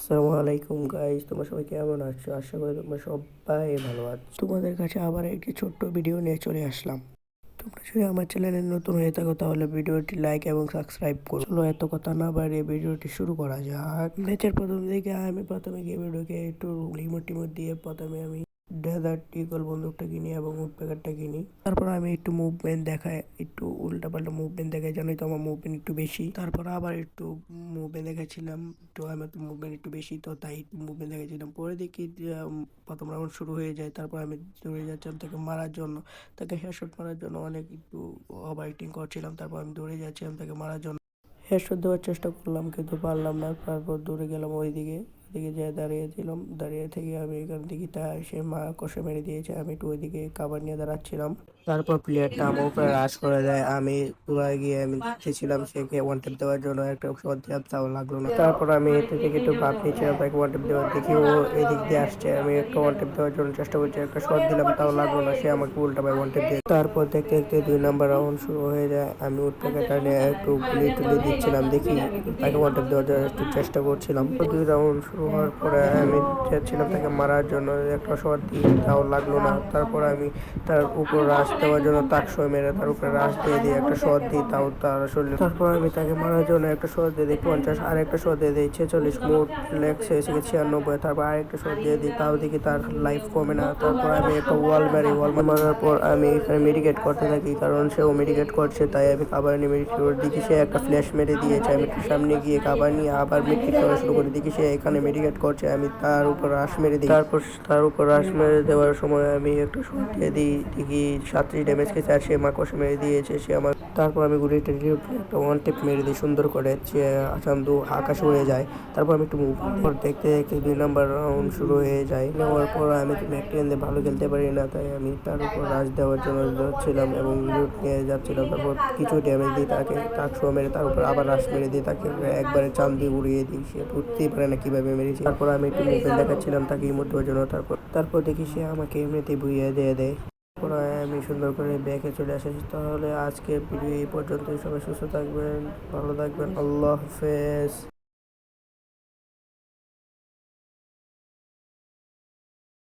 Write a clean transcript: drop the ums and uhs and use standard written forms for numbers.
আসসালামু আলাইকুম গাইস, তোমরা সবাই কেমন আছো? আশা করি তোমরা সবাই ভালো আছো। তোমাদের কাছে আবার একটি ছোট্ট ভিডিও নিয়ে চলে আসলাম। তোমরা যদি আমার চ্যানেলে নতুন হয়ে থাকো তাহলে ভিডিওটি লাইক এবং সাবস্ক্রাইব করো। চলো এত কথা না বাড়িয়ে ভিডিওটি শুরু করা যাক। ম্যাচের প্রথম দিকে আমি প্রথমে গেমে ঢুকে একটু রিমোট টিমোট দিয়ে প্রথমে আমি ডেজার্ট ইগল বন্দুকটা কিনি এবং উড প্যাকেটটা কিনি। তারপর আমি একটু মুভমেন্ট দেখাই, একটু উল্টাপাল্টা মুভমেন্ট দেখাই, জানোই তো আমার মুভমেন্ট একটু বেশি। তারপর আবার একটু মুভমেন্ট দেখাচ্ছিলাম, তো আমার তো মুভমেন্ট একটু বেশি, তো তাই একটু মুভমেন্ট দেখাচ্ছিলাম। পরে দেখি যে, প্রথম রাউন্ড শুরু হয়ে যায়। তারপর আমি দৌড়ে যাচ্ছিলাম তাকে মারার জন্য, তাকে হেডশট মারার জন্য অনেক একটু ওভার অ্যাক্টিং করছিলাম। তারপর আমি দৌড়ে যাচ্ছিলাম তাকে মারার জন্য, হেডশট দেওয়ার চেষ্টা করলাম কিন্তু পারলাম না। তারপর দৌড়ে গেলাম ওইদিকে, ওইদিকে যেয়ে দাঁড়িয়েছিলাম। দাঁড়িয়ে থেকে আমি এখান থেকে তা সে কষে মেরে দিয়েছে, আমি একটু ওইদিকে কাভার নিয়ে দাঁড়াচ্ছিলাম। তারপর প্লেয়ারটা আমার উপরে রাশ করে দেয়, আমি পুরো গিয়ে আমি দেখছিলাম সেকে ওয়ান টেপ দেওয়ার জন্য একটা শট দিলাম, তাও লাগলো না। তারপর আমি এতে থেকে একটু ভাব নিয়েছিলাম তাকে ওয়ান টেপ দেওয়ার, দেখি ও এদিক দিয়ে আসছে, আমি একটা ওয়ান টেপ দেওয়ার জন্য চেষ্টা করছি, একটা শট দিলাম তাও লাগলো না, সে আমাকে উল্টা পায় ওয়ান টেপ দিয়ে। তারপর দেখতে দেখতে 2 নম্বর রাউন্ড শুরু হয়ে যায়। আমি উড প্যাকেটটা নিয়ে একটু গুলি টুলি দিচ্ছিলাম, দেখি তাকে ওয়ান টেপ দেওয়ার জন্য একটু চেষ্টা করছিলাম। 2 রাউন্ড শুরু হওয়ার পরে আমি যাচ্ছিলাম তাকে মারার জন্য, একটা শট দিই তাও লাগলো না। তারপর আমি তার উপর রাশ দেওয়ার জন্য তাকশো মেরে তার উপরে রাশ দিয়ে দিই, একটা শট দিই তাও তার শরীরে। তারপর আমি তাকে মারার জন্য একটা শট দিয়ে দিই 50, আর একটা শট দিয়ে দিই 46, মোট লেগস এসে 96। তারপর আরেকটা শট দিয়ে দিই, তাও দেখি তার লাইফ কমে না। তারপর আমি একটা ওয়াল মারি, ওয়াল মারার পর আমি এখানে মেডিকেট করতে থাকি, কারণ সেও মেডিকেট করছে, তাই আমি কাবার নিয়ে মেডিকেট করে দেখি সে একটা ফ্ল্যাশ মেরে দিয়েছে। আমি সামনে গিয়ে কাবার নিয়ে আবার মেডিকেট করা শুরু করি, দেখি সে এখানে মেডিকেট করছে, আমি তার উপর রাশ মেরে দিই। তারপর তার উপর রাশ মেরে দেওয়ার সময় আমি একটা শট দিয়ে দিই, দেখি 37 ড্যামেজ খেয়েছে, আর সে মাকড়সা মেরে দিয়েছে সে আমার। তারপর আমি গুলিটা একটা ওয়ান টেপ মেরে দিই সুন্দর করে, চান্দু আকাশ উড়ে যায়। তারপর আমি একটু মুভ দেখতে দেখতে 2 নম্বর রাউন্ড শুরু হয়ে যায়। নেওয়ার পর আমি তো ম্যাকটেন ভালো খেলতে পারি না, তাই আমি তার উপর রাশ দেওয়ার জন্য যাচ্ছিলাম এবং লুট নিয়ে যাচ্ছিলাম। তারপর কিছু ড্যামেজ দিই তাকে, তাকশো মেরে তার উপর আবার রাশ মেরে দিই, তাকে একবারে চান্দি উড়িয়ে দিই, সে উঠতেই পারে না কিভাবে মেরেছি। তারপর আমি একটু মুভমেন্ট দেখাচ্ছিলাম তাকে ইমোট দেওয়ার জন্য। তারপর দেখি সে আমাকে এমনিতেই ভুইয়ে দিয়ে দেয়। তারপর আমি সুন্দর করে ব্যাকে চলে আসি। তাহলে আজকের ভিডিও এই পর্যন্তই। সবাই সুস্থ থাকবেন, ভালো থাকবেন, আল্লাহ হাফেজ।